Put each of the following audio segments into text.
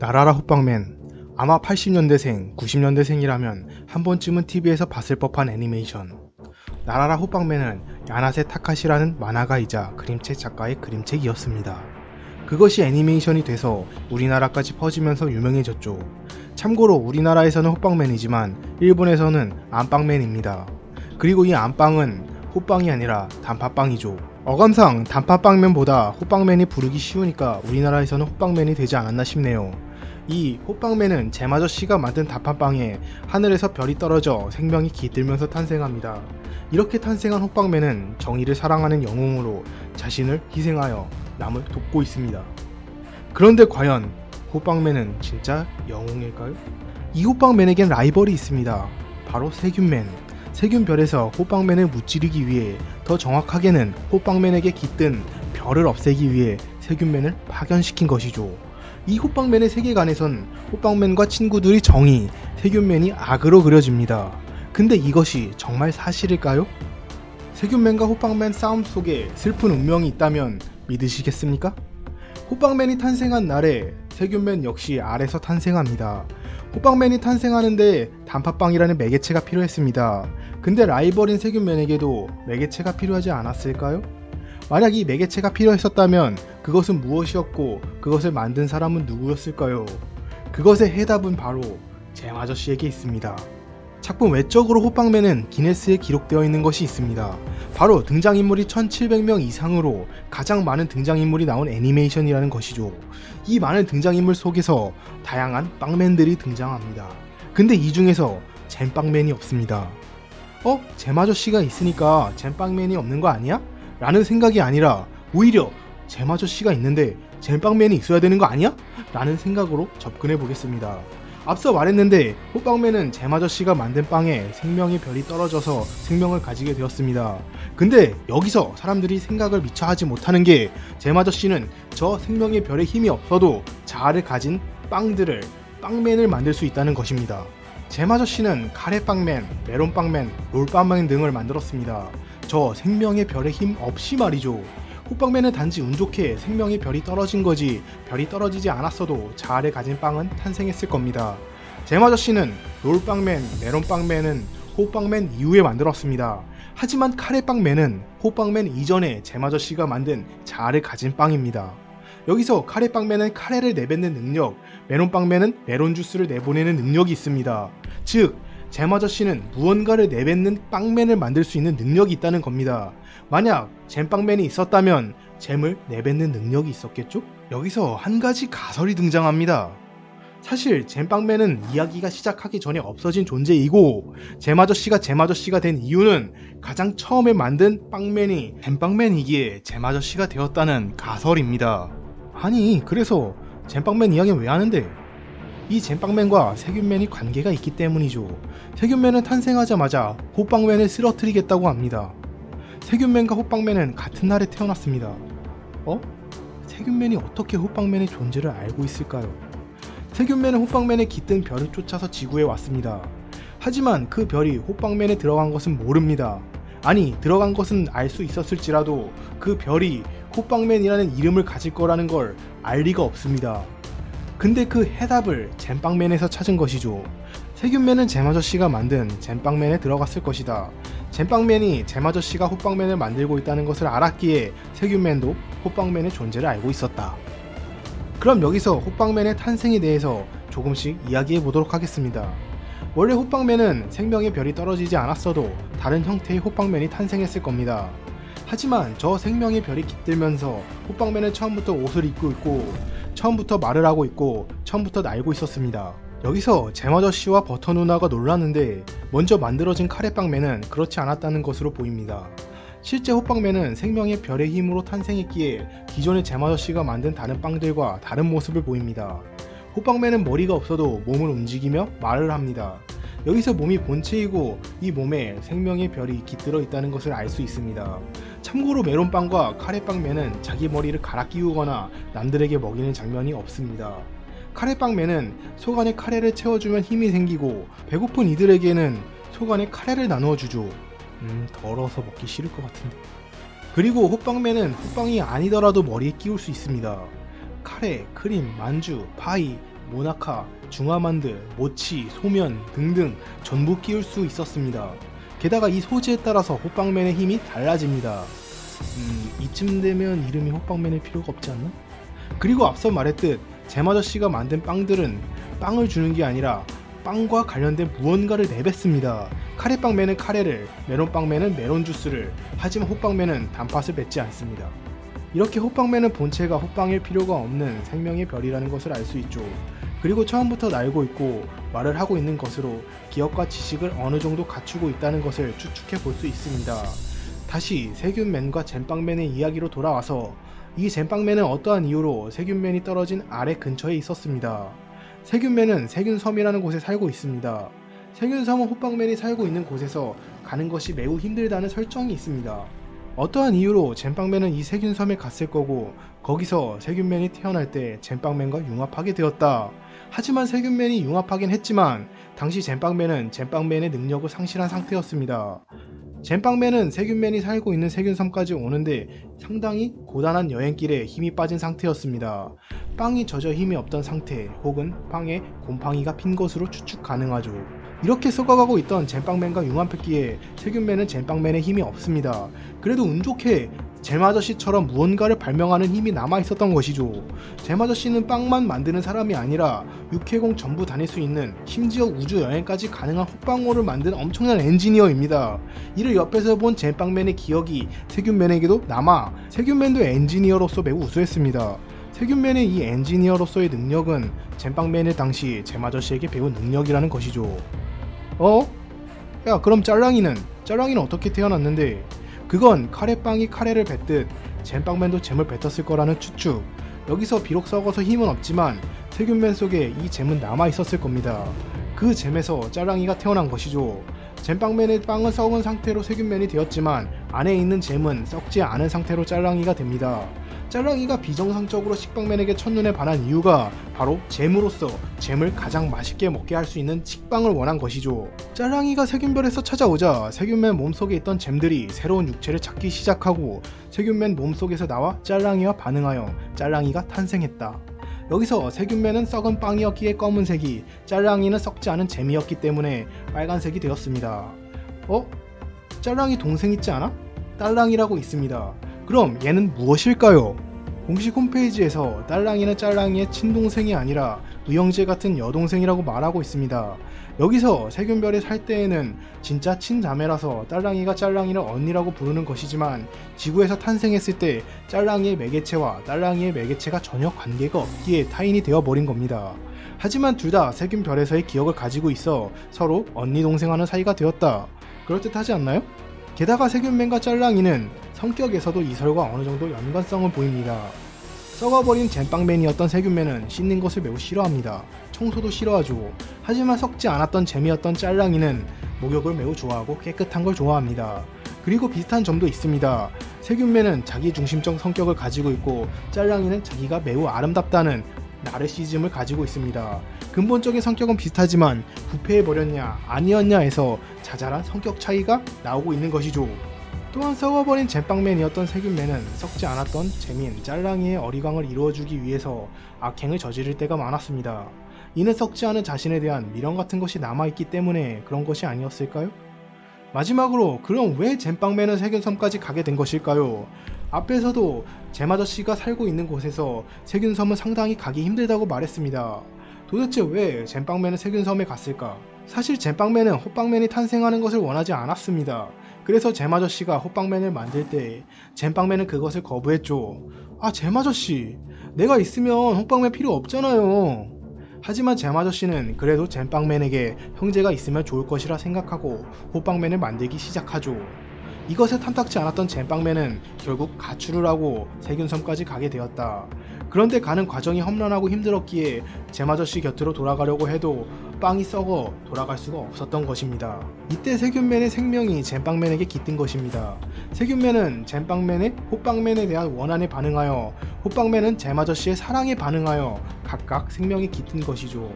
나라라 호빵맨. 아마 80년대생, 90년대생이라면 한 번쯤은 TV에서 봤을 법한 애니메이션. 나라라 호빵맨은 야나세 타카시라는 만화가이자 그림책 작가의 그림책이었습니다. 그것이 애니메이션이 돼서 우리나라까지 퍼지면서 유명해졌죠. 참고로 우리나라에서는 호빵맨이지만 일본에서는 안빵맨입니다. 그리고 이 안빵은 호빵이 아니라 단팥빵이죠. 어감상 단팥빵맨보다 호빵맨이 부르기 쉬우니까 우리나라에서는 호빵맨이 되지 않았나 싶네요. 이 호빵맨은 잼아저씨가 만든 단팥빵에 하늘에서 별이 떨어져 생명이 깃들면서 탄생합니다. 이렇게 탄생한 호빵맨은 정의를 사랑하는 영웅으로 자신을 희생하여 남을 돕고 있습니다. 그런데 과연 호빵맨은 진짜 영웅일까요? 이 호빵맨에겐 라이벌이 있습니다. 바로 세균맨. 세균별에서 호빵맨을 무찌르기 위해, 더 정확하게는 호빵맨에게 깃든 별을 없애기 위해 세균맨을 파견시킨 것이죠. 이 호빵맨의 세계관에선 호빵맨과 친구들이 정의, 세균맨이 악으로 그려집니다. 근데 이것이 정말 사실일까요? 세균맨과 호빵맨 싸움 속에 슬픈 운명이 있다면 믿으시겠습니까? 호빵맨이 탄생한 날에 세균맨 역시 알에서 탄생합니다. 호빵맨이 탄생하는데 단팥빵이라는 매개체가 필요했습니다. 근데 라이벌인 세균맨에게도 매개체가 필요하지 않았을까요? 만약 이 매개체가 필요했었다면 그것은 무엇이었고 그것을 만든 사람은 누구였을까요? 그것의 해답은 바로 잼아저씨에게 있습니다. 작품 외적으로 호빵맨은 기네스에 기록되어 있는 것이 있습니다. 바로 등장인물이 1700명 이상으로 가장 많은 등장인물이 나온 애니메이션이라는 것이죠. 이 많은 등장인물 속에서 다양한 빵맨들이 등장합니다. 근데 이 중에서 잼빵맨이 없습니다. 잼아저씨가 있으니까 잼빵맨이 없는 거 아니야? 라는 생각이 아니라 오히려 잼아저씨가 있는데 잼빵맨이 있어야 되는 거 아니야? 라는 생각으로 접근해 보겠습니다. 앞서 말했는데 호빵맨은 잼아저씨가 만든 빵에 생명의 별이 떨어져서 생명을 가지게 되었습니다. 근데 여기서 사람들이 생각을 미처 하지 못하는 게 잼아저씨는 저 생명의 별의 힘이 없어도 자아를 가진 빵들을, 빵맨을 만들 수 있다는 것입니다. 잼아저씨는 카레빵맨, 메론빵맨, 롤빵맨 등을 만들었습니다. 저 생명의 별의 힘 없이 말이죠. 호빵맨은 단지 운 좋게 생명의 별이 떨어진 거지, 별이 떨어지지 않았어도 자아를 가진 빵은 탄생했을 겁니다. 잼아저씨는 롤빵맨, 메론빵맨은 호빵맨 이후에 만들었습니다. 하지만 카레빵맨은 호빵맨 이전에 잼아저씨가 만든 자아를 가진 빵입니다. 여기서 카레빵맨은 카레를 내뱉는 능력, 메론빵맨은 메론 주스를 내보내는 능력이 있습니다. 즉, 잼아저씨는 무언가를 내뱉는 빵맨을 만들 수 있는 능력이 있다는 겁니다. 만약 잼빵맨이 있었다면 잼을 내뱉는 능력이 있었겠죠? 여기서 한 가지 가설이 등장합니다. 사실 잼빵맨은 이야기가 시작하기 전에 없어진 존재이고 잼아저씨가 잼아저씨가 된 이유는 가장 처음에 만든 빵맨이 잼빵맨이기에 잼아저씨가 되었다는 가설입니다. 아니, 그래서 잼빵맨 이야기는 왜 하는데? 이 잼빵맨과 세균맨이 관계가 있기 때문이죠. 세균맨은 탄생하자마자 호빵맨을 쓰러뜨리겠다고 합니다. 세균맨과 호빵맨은 같은 날에 태어났습니다. 세균맨이 어떻게 호빵맨의 존재를 알고 있을까요? 세균맨은 호빵맨의 깃든 별을 쫓아서 지구에 왔습니다. 하지만 그 별이 호빵맨에 들어간 것은 모릅니다. 아니, 들어간 것은 알 수 있었을지라도 그 별이 호빵맨이라는 이름을 가질 거라는 걸 알 리가 없습니다. 근데 그 해답을 잼빵맨에서 찾은 것이죠. 세균맨은 잼아저씨가 만든 잼빵맨에 들어갔을 것이다. 잼빵맨이 잼아저씨가 호빵맨을 만들고 있다는 것을 알았기에 세균맨도 호빵맨의 존재를 알고 있었다. 그럼 여기서 호빵맨의 탄생에 대해서 조금씩 이야기해 보도록 하겠습니다. 원래 호빵맨은 생명의 별이 떨어지지 않았어도 다른 형태의 호빵맨이 탄생했을 겁니다. 하지만 저 생명의 별이 깃들면서 호빵맨은 처음부터 옷을 입고 있고 처음부터 말을 하고 있고 처음부터 날고 있었습니다. 여기서 잼아저씨와 버터 누나가 놀랐는데 먼저 만들어진 카레빵맨은 그렇지 않았다는 것으로 보입니다. 실제 호빵맨은 생명의 별의 힘으로 탄생했기에 기존의 잼아저씨가 만든 다른 빵들과 다른 모습을 보입니다. 호빵맨은 머리가 없어도 몸을 움직이며 말을 합니다. 여기서 몸이 본체이고 이 몸에 생명의 별이 깃들어 있다는 것을 알 수 있습니다. 참고로 메론빵과 카레빵맨은 자기 머리를 갈아 끼우거나 남들에게 먹이는 장면이 없습니다. 카레빵맨은 속 안에 카레를 채워주면 힘이 생기고 배고픈 이들에게는 속 안에 카레를 나누어 주죠. 더러워서 먹기 싫을 것 같은데. 그리고 호빵맨은 호빵이 아니더라도 머리에 끼울 수 있습니다. 카레, 크림, 만주, 파이, 모나카, 중화만드, 모치, 소면 등등 전부 끼울 수 있었습니다. 게다가 이 소재에 따라서 호빵맨의 힘이 달라집니다. 이쯤 되면 이름이 호빵맨일 필요가 없지 않나? 그리고 앞서 말했듯 잼아저씨가 만든 빵들은 빵을 주는 게 아니라 빵과 관련된 무언가를 내뱉습니다. 카레빵맨은 카레를, 메론빵맨은 메론 주스를, 하지만 호빵맨은 단팥을 맺지 않습니다. 이렇게 호빵맨은 본체가 호빵일 필요가 없는 생명의 별이라는 것을 알 수 있죠. 그리고 처음부터 날고 있고 말을 하고 있는 것으로 기억과 지식을 어느 정도 갖추고 있다는 것을 추측해 볼 수 있습니다. 다시 세균맨과 잼빵맨의 이야기로 돌아와서 이 잼빵맨은 어떠한 이유로 세균맨이 떨어진 아래 근처에 있었습니다. 세균맨은 세균섬이라는 곳에 살고 있습니다. 세균섬은 호빵맨이 살고 있는 곳에서 가는 것이 매우 힘들다는 설정이 있습니다. 어떠한 이유로 잼빵맨은 이 세균섬에 갔을 거고 거기서 세균맨이 태어날 때 잼빵맨과 융합하게 되었다. 하지만 세균맨이 융합하긴 했지만 당시 잼빵맨은 잼빵맨의 능력을 상실한 상태였습니다. 잼빵맨은 세균맨이 살고 있는 세균섬까지 오는데 상당히 고단한 여행길에 힘이 빠진 상태였습니다. 빵이 젖어 힘이 없던 상태 혹은 빵에 곰팡이가 핀 것으로 추측 가능하죠. 이렇게 썩어가고 있던 잼빵맨과 융합했기에 세균맨은 잼빵맨의 힘이 없습니다. 그래도 운 좋게 잼아저씨처럼 무언가를 발명하는 힘이 남아있었던 것이죠. 잼아저씨는 빵만 만드는 사람이 아니라 육해공 전부 다닐 수 있는, 심지어 우주 여행까지 가능한 호빵호를 만든 엄청난 엔지니어입니다. 이를 옆에서 본 잼빵맨의 기억이 세균맨에게도 남아 세균맨도 엔지니어로서 매우 우수했습니다. 세균맨의 이 엔지니어로서의 능력은 잼빵맨의 당시 잼아저씨에게 배운 능력이라는 것이죠. 야, 그럼 짤랑이는 어떻게 태어났는데? 그건 카레빵이 카레를 뱉듯 잼빵맨도 잼을 뱉었을 거라는 추측. 여기서 비록 썩어서 힘은 없지만 세균맨 속에 이 잼은 남아있었을 겁니다. 그 잼에서 짤랑이가 태어난 것이죠. 잼빵맨의 빵은 썩은 상태로 세균맨이 되었지만 안에 있는 잼은 썩지 않은 상태로 짤랑이가 됩니다. 짤랑이가 비정상적으로 식빵맨에게 첫눈에 반한 이유가 바로 잼으로서 잼을 가장 맛있게 먹게 할 수 있는 식빵을 원한 것이죠. 짤랑이가 세균별에서 찾아오자 세균맨 몸속에 있던 잼들이 새로운 육체를 찾기 시작하고 세균맨 몸속에서 나와 짤랑이와 반응하여 짤랑이가 탄생했다. 여기서 세균맨은 썩은 빵이었기에 검은색이, 짤랑이는 썩지 않은 잼이었기 때문에 빨간색이 되었습니다. 짤랑이 동생 있지 않아? 딸랑이라고 있습니다. 그럼 얘는 무엇일까요? 공식 홈페이지에서 딸랑이는 짤랑이의 친동생이 아니라 의형제 같은 여동생이라고 말하고 있습니다. 여기서 세균별에 살 때에는 진짜 친자매라서 딸랑이가 짤랑이를 언니라고 부르는 것이지만 지구에서 탄생했을 때 짤랑이의 매개체와 딸랑이의 매개체가 전혀 관계가 없기에 타인이 되어버린 겁니다. 하지만 둘 다 세균별에서의 기억을 가지고 있어 서로 언니 동생하는 사이가 되었다. 그럴듯하지 않나요? 게다가 세균맨과 짤랑이는 성격에서도 이설과 어느 정도 연관성을 보입니다. 썩어버린 잼빵맨이었던 세균맨은 씻는 것을 매우 싫어합니다. 청소도 싫어하죠. 하지만 썩지 않았던 잼이었던 짤랑이는 목욕을 매우 좋아하고 깨끗한 걸 좋아합니다. 그리고 비슷한 점도 있습니다. 세균맨은 자기중심적 성격을 가지고 있고 짤랑이는 자기가 매우 아름답다는 나르시즘을 가지고 있습니다. 근본적인 성격은 비슷하지만 부패해버렸냐 아니었냐에서 자잘한 성격 차이가 나오고 있는 것이죠. 또한 썩어버린 잼빵맨이었던 세균맨은 썩지 않았던 잼인 짤랑이의 어리광을 이루어주기 위해서 악행을 저지를 때가 많았습니다. 이는 썩지 않은 자신에 대한 미련 같은 것이 남아있기 때문에 그런 것이 아니었을까요? 마지막으로 그럼 왜 잼빵맨은 세균섬까지 가게 된 것일까요? 앞에서도 잼아저씨가 살고 있는 곳에서 세균섬은 상당히 가기 힘들다고 말했습니다. 도대체 왜 잼빵맨은 세균섬에 갔을까? 사실 잼빵맨은 호빵맨이 탄생하는 것을 원하지 않았습니다. 그래서 잼아저씨가 호빵맨을 만들 때 잼빵맨은 그것을 거부했죠. 잼아저씨, 내가 있으면 호빵맨 필요 없잖아요. 하지만 잼아저씨는 그래도 잼빵맨에게 형제가 있으면 좋을 것이라 생각하고 호빵맨을 만들기 시작하죠. 이것에 탐탁지 않았던 잼빵맨은 결국 가출을 하고 세균섬까지 가게 되었다. 그런데 가는 과정이 험난하고 힘들었기에 잼아저씨 곁으로 돌아가려고 해도 빵이 썩어 돌아갈 수가 없었던 것입니다. 이때 세균맨의 생명이 잼빵맨에게 깃든 것입니다. 세균맨은 잼빵맨의 호빵맨에 대한 원한에 반응하여 호빵맨은 잼아저씨의 사랑에 반응하여 각각 생명이 깃든 것이죠.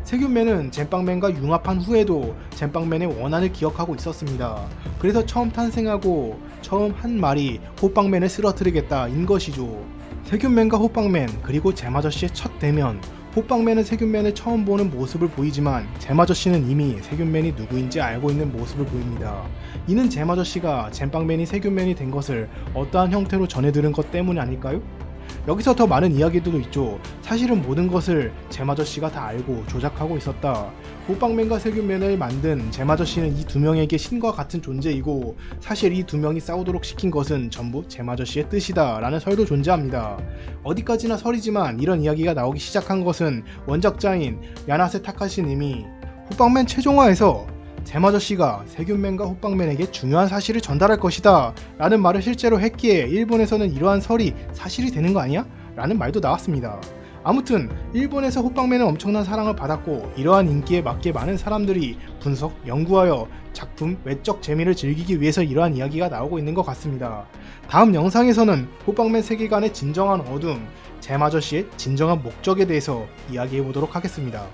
세균맨은 잼빵맨과 융합한 후에도 잼빵맨의 원한을 기억하고 있었습니다. 그래서 처음 탄생하고 처음 한 말이 호빵맨을 쓰러뜨리겠다 인 것이죠. 세균맨과 호빵맨 그리고 잼아저씨의 첫 대면, 호빵맨은 세균맨을 처음 보는 모습을 보이지만 잼아저씨는 이미 세균맨이 누구인지 알고 있는 모습을 보입니다. 이는 잼아저씨가 잼빵맨이 세균맨이 된 것을 어떠한 형태로 전해들은 것 때문이 아닐까요? 여기서 더 많은 이야기들도 있죠. 사실은 모든 것을 잼아저씨가 다 알고 조작하고 있었다. 호빵맨과 세균맨을 만든 잼아저씨는 이 두 명에게 신과 같은 존재이고 사실 이 두 명이 싸우도록 시킨 것은 전부 잼아저씨의 뜻이다 라는 설도 존재합니다. 어디까지나 설이지만 이런 이야기가 나오기 시작한 것은 원작자인 야나세 타카시님이 호빵맨 최종화에서 잼아저씨가 세균맨과 호빵맨에게 중요한 사실을 전달할 것이다 라는 말을 실제로 했기에 일본에서는 이러한 설이 사실이 되는 거 아니야? 라는 말도 나왔습니다. 아무튼 일본에서 호빵맨은 엄청난 사랑을 받았고 이러한 인기에 맞게 많은 사람들이 분석, 연구하여 작품 외적 재미를 즐기기 위해서 이러한 이야기가 나오고 있는 것 같습니다. 다음 영상에서는 호빵맨 세계관의 진정한 어둠, 잼아저씨의 진정한 목적에 대해서 이야기해 보도록 하겠습니다.